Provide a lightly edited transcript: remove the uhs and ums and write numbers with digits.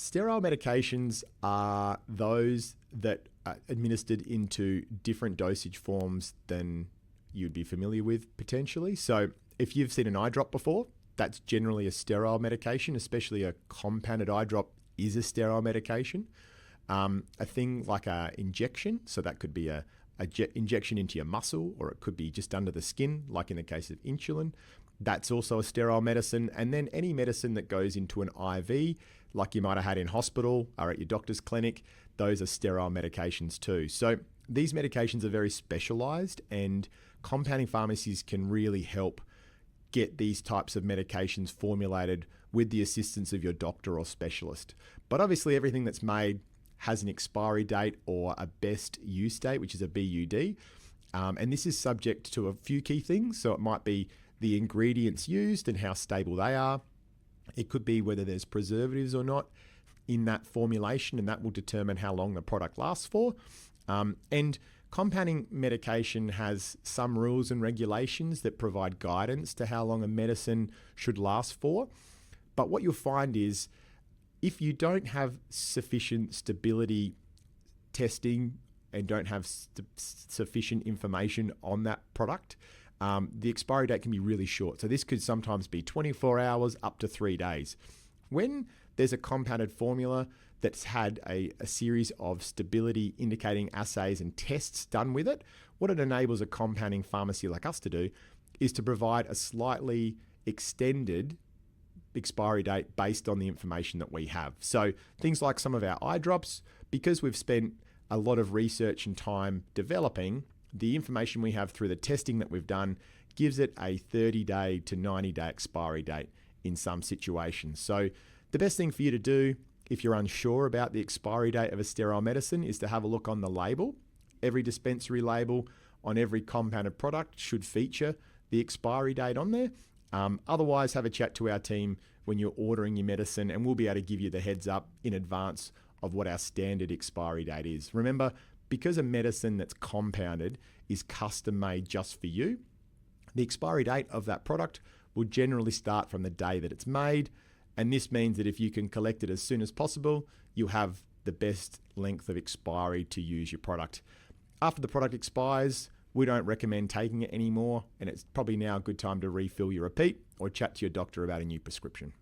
Sterile medications are those that are administered into different dosage forms than you'd be familiar with potentially. So if you've seen an eye drop before, that's generally a sterile medication, especially a compounded eye drop is a sterile medication. A thing like an injection, so that could be a injection into your muscle, or it could be just under the skin, like in the case of insulin. That's also a sterile medicine. And then any medicine that goes into an IV, like you might have had in hospital or at your doctor's clinic, those are sterile medications too. So these medications are very specialized, and compounding pharmacies can really help get these types of medications formulated with the assistance of your doctor or specialist. But obviously everything that's made has an expiry date or a best use date, which is a BUD. And this is subject to a few key things. So it might be the ingredients used and how stable they are. It could be whether there's preservatives or not in that formulation, and that will determine how long the product lasts for. And compounding medication has some rules and regulations that provide guidance to how long a medicine should last for. But what you'll find is if you don't have sufficient stability testing and don't have sufficient information on that product, the expiry date can be really short. So this could sometimes be 24 hours up to 3 days. When there's a compounded formula that's had a series of stability indicating assays and tests done with it, what it enables a compounding pharmacy like us to do is to provide a slightly extended expiry date based on the information that we have. So things like some of our eye drops, because we've spent a lot of research and time developing, the information we have through the testing that we've done gives it a 30-day to 90-day expiry date in some situations. So the best thing for you to do if you're unsure about the expiry date of a sterile medicine is to have a look on the label. Every dispensary label on every compounded product should feature the expiry date on there. Otherwise, have a chat to our team when you're ordering your medicine, and we'll be able to give you the heads up in advance of what our standard expiry date is. Remember, because a medicine that's compounded is custom made just for you, the expiry date of that product will generally start from the day that it's made. And this means that if you can collect it as soon as possible, you'll have the best length of expiry to use your product. After the product expires, we don't recommend taking it anymore, and it's probably now a good time to refill your repeat or chat to your doctor about a new prescription.